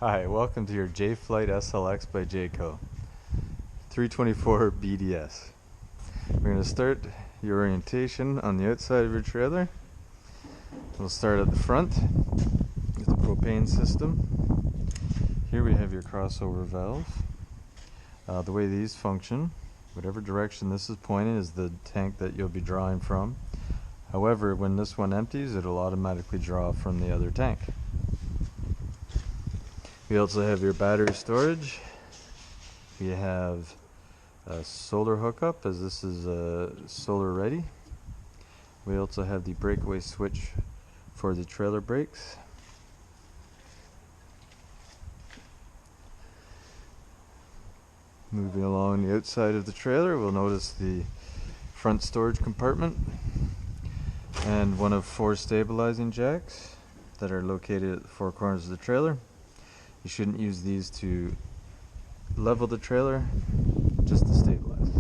Hi, welcome to your Jay Flight SLX by Jayco 324BDS. We're going to start your orientation on the outside of your trailer. We'll start at the front with the propane system. Here we have your crossover valve. The way these function, whatever direction this is pointing is the tank that you'll be drawing from. However, when this one empties, it'll automatically draw from the other tank. We also have your battery storage. We have a solar hookup, as this is solar ready. We also have the breakaway switch for the trailer brakes. Moving along the outside of the trailer, we'll notice the front storage compartment and one of 4 stabilizing jacks that are located at the 4 corners of the trailer. You shouldn't use these to level the trailer, just to stabilize.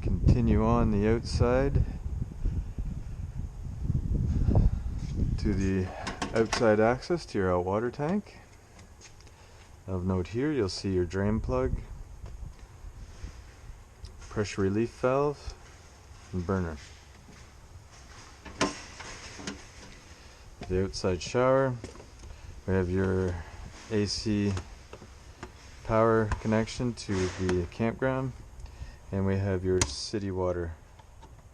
Continue on the outside to the outside access to your water tank. Of note here, you'll see your drain plug, pressure relief valve, and burner. The outside shower. We have your AC power connection to the campground, and we have your city water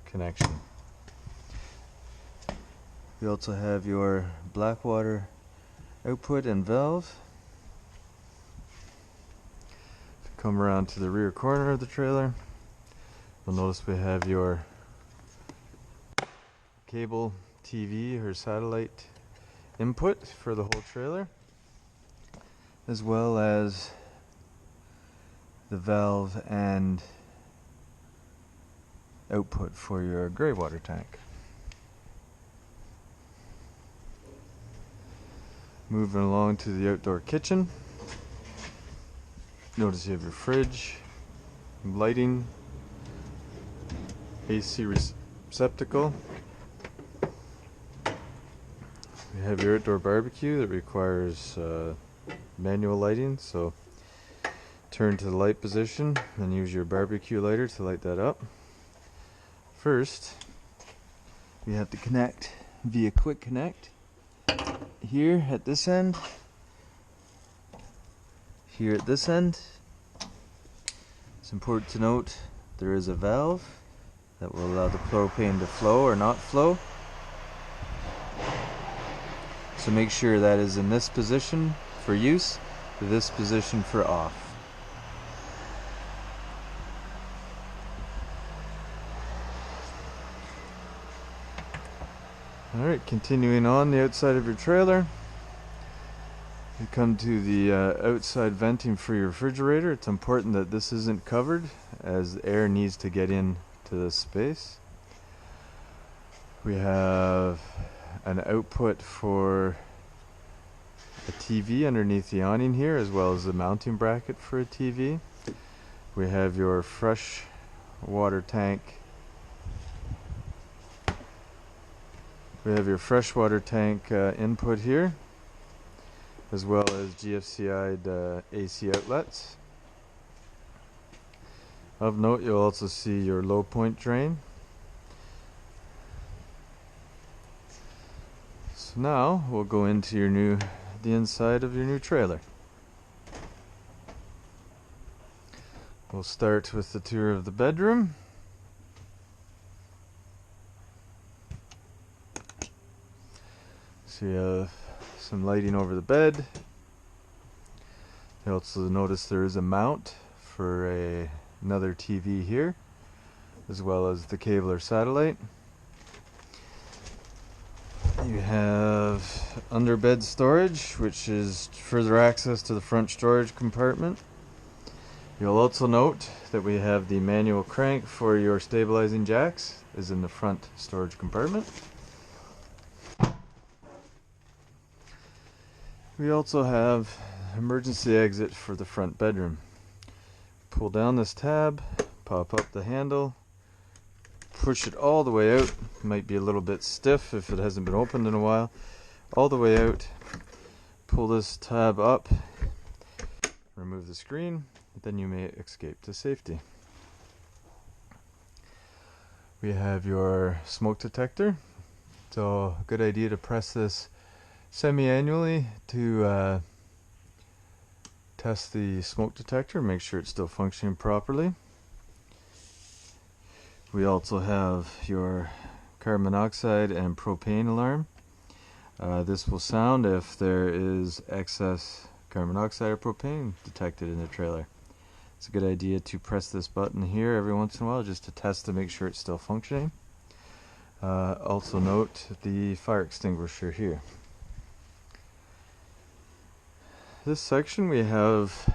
connection. We also have your black water output and valve. If you come around to the rear corner of the trailer, you'll notice we have your cable TV or satellite input for the whole trailer, as well as the valve and output for your gray water tank. Moving along to the outdoor kitchen, notice you have your fridge, lighting, AC receptacle. You have your outdoor barbecue that requires manual lighting, so turn to the light position and use your barbecue lighter to light that up. First, we have to connect via quick connect here at this end, here at this end. It's important to note there is a valve that will allow the propane to flow or not flow. So make sure that is in this position for use, this position for off. Alright, continuing on the outside of your trailer, you come to the outside venting for your refrigerator. It's important that this isn't covered, as air needs to get in to this space. We have an output for a TV underneath the awning here, as well as a mounting bracket for a TV. We have your fresh water tank. We have your freshwater tank input here, as well as GFCI'd AC outlets. Of note, you'll also see your low point drain. So now we'll go into the inside of your new trailer. We'll start with the tour of the bedroom. So you have some lighting over the bed. You also notice there is a mount for another TV here, as well as the cable or satellite. You have underbed storage, which is further access to the front storage compartment. You'll also note that we have the manual crank for your stabilizing jacks is in the front storage compartment. We also have emergency exit for the front bedroom. Pull down this tab, pop up the handle, push it all the way out. It might be a little bit stiff if it hasn't been opened in a while. All the way out, pull this tab up, remove the screen, then you may escape to safety. We have your smoke detector. So a good idea to press this semi-annually to test the smoke detector, make sure it's still functioning properly. We also have your carbon monoxide and propane alarm. This will sound if there is excess carbon monoxide or propane detected in the trailer. It's a good idea to press this button here every once in a while just to test to make sure it's still functioning. Also note the fire extinguisher here. This section we have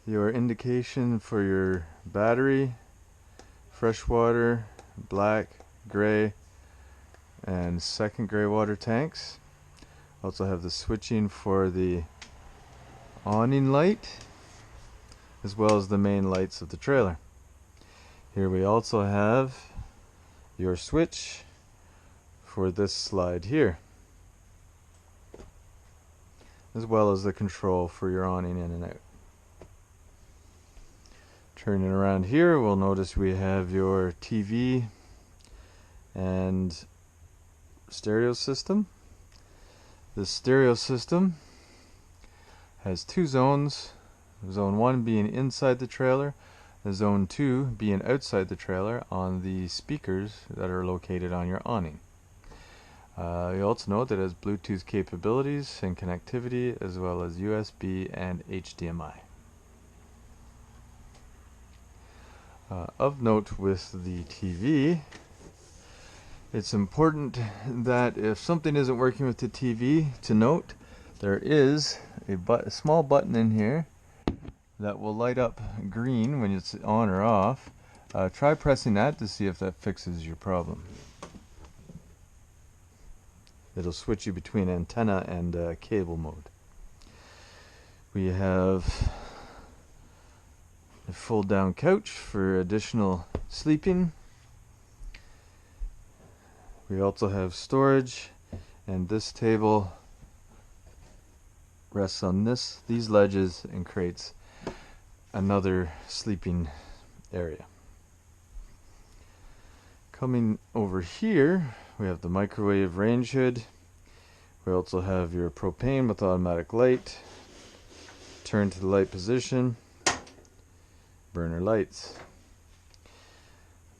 your indication for your battery, freshwater, black, gray, and second gray water tanks. Also have the switching for the awning light as well as the main lights of the trailer. Here we also have your switch for this slide here, as well as the control for your awning in and out. Turning around here, we'll notice we have your TV and stereo system. This stereo system has two zones, zone 1 being inside the trailer, and zone 2 being outside the trailer on the speakers that are located on your awning. You also note that it has Bluetooth capabilities and connectivity, as well as USB and HDMI. Of note with the TV, it's important that if something isn't working with the TV, to note there is a small button in here that will light up green when it's on or off. Try pressing that to see if that fixes your problem. It'll switch you between antenna and cable mode. We have a fold down couch for additional sleeping. We also have storage, and this table rests on these ledges and creates another sleeping area. Coming over here, we have the microwave range hood. We also have your propane with automatic light, turn to the light position, burner lights.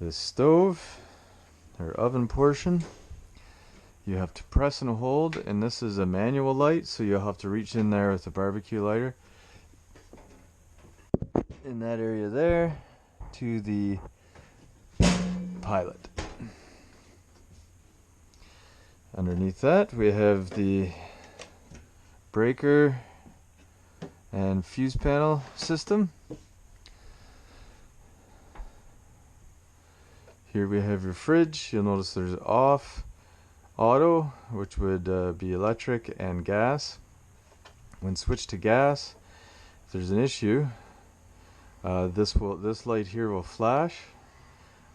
This stove, or oven portion, you have to press and hold, and this is a manual light, so you'll have to reach in there with a barbecue lighter in that area there to the pilot. Underneath that we have the breaker and fuse panel system. Here we have your fridge. You'll notice there's off, auto, which would be electric and gas. When switched to gas, if there's an issue, this light here will flash.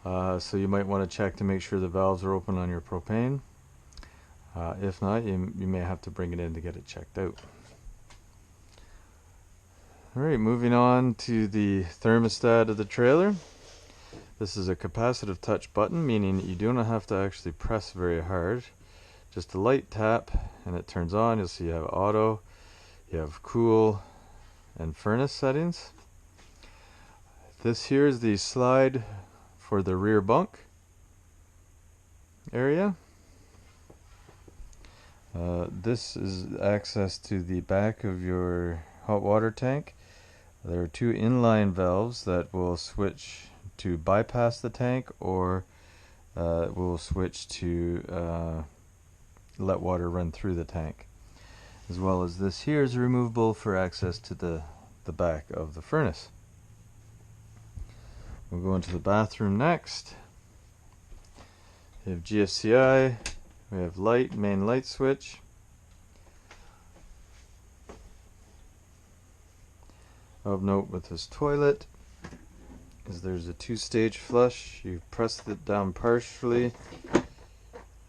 So you might want to check to make sure the valves are open on your propane. If not, you may have to bring it in to get it checked out. Alright, moving on to the thermostat of the trailer. This is a capacitive touch button, meaning that you do not have to actually press very hard. Just a light tap and it turns on. You'll see you have auto, you have cool and furnace settings. This here is the slide for the rear bunk area. This is access to the back of your hot water tank. There are two inline valves that will switch to bypass the tank, or will switch to let water run through the tank. As well as this here is removable for access to the back of the furnace. We'll go into the bathroom next. We have GFCI, we have light, main light switch. Of note with this toilet is there's a two-stage flush. You press it down partially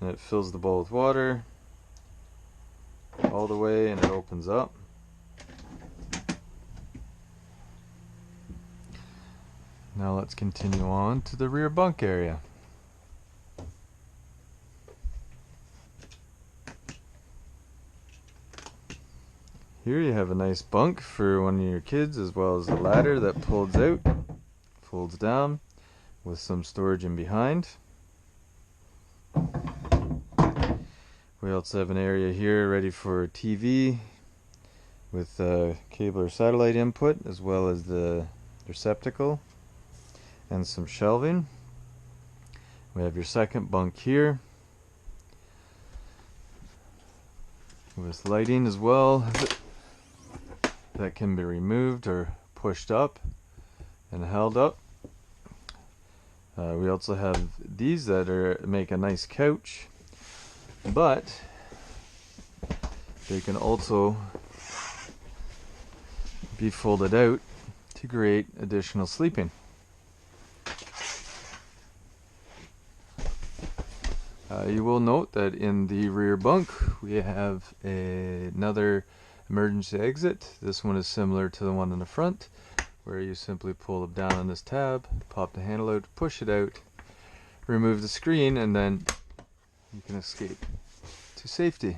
and it fills the bowl with water. all the way and it opens up. Now let's continue on to the rear bunk area. Here you have a nice bunk for one of your kids, as well as a ladder that folds down with some storage in behind. We also have an area here ready for TV with cable or satellite input, as well as the receptacle and some shelving. We have your second bunk here with lighting as well that can be removed or pushed up and held up. We also have these that make a nice couch, but they can also be folded out to create additional sleeping. You will note that in the rear bunk we have another emergency exit. This one is similar to the one in the front, where you simply pull it down on this tab, pop the handle out, push it out, remove the screen, and then you can escape to safety.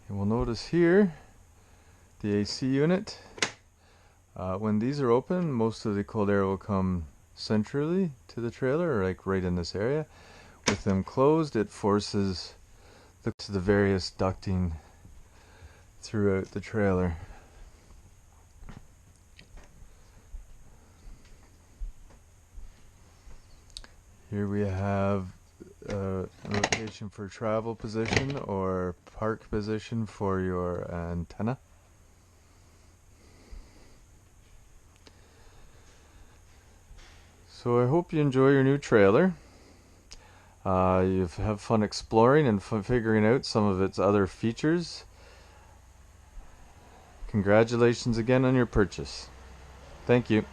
And we'll notice here the AC unit. When these are open, most of the cold air will come centrally to the trailer, or like right in this area. With them closed, it forces the various ducting throughout the trailer. Here we have a location for travel position or park position for your antenna. So I hope you enjoy your new trailer. You have fun exploring and figuring out some of its other features. Congratulations again on your purchase. Thank you.